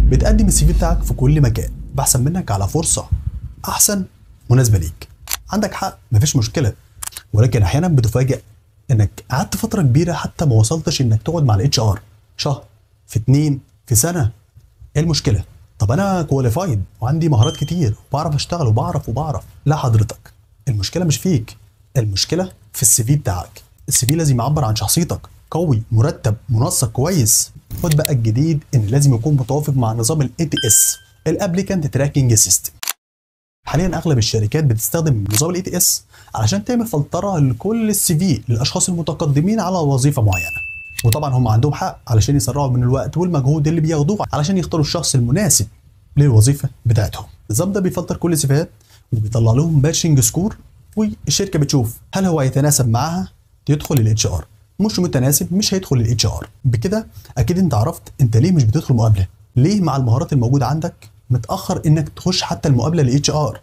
بتقدم السي في بتاعك في كل مكان بحثا منك على فرصه احسن مناسبه ليك. عندك حق، مفيش مشكله، ولكن احيانا بتفاجئ انك قعدت فتره كبيره حتى ما وصلتش انك تقعد مع الاتش ار، شهر، في اتنين، في سنه. ايه المشكله؟ طب انا كواليفايد وعندي مهارات كتير وبعرف اشتغل وبعرف. لا حضرتك، المشكله مش فيك، المشكله في السي في بتاعك. السي في لازم يعبر عن شخصيتك، قوي، مرتب، منسق كويس. خد بقى الجديد ان لازم يكون متوافق مع نظام الاي تي اس، الابليكانت تراكنج سيستم. حاليا اغلب الشركات بتستخدم نظام الاي تي اس علشان تعمل فلتره لكل السي في للاشخاص المتقدمين على وظيفه معينه. وطبعا هم عندهم حق علشان يسرعوا من الوقت والمجهود اللي بياخدوه علشان يختاروا الشخص المناسب للوظيفه بتاعتهم. النظام ده بيفلتر كل السيفيهات وبيطلع لهم باتشنج سكور، والشركه بتشوف هل هو يتناسب معاها يدخل الاتش ار، مش متناسب مش هيدخل الاتش ار. بكده اكيد انت عرفت انت ليه مش بتدخل مقابله، ليه مع المهارات الموجوده عندك متاخر انك تخش حتى المقابله للاتش ار.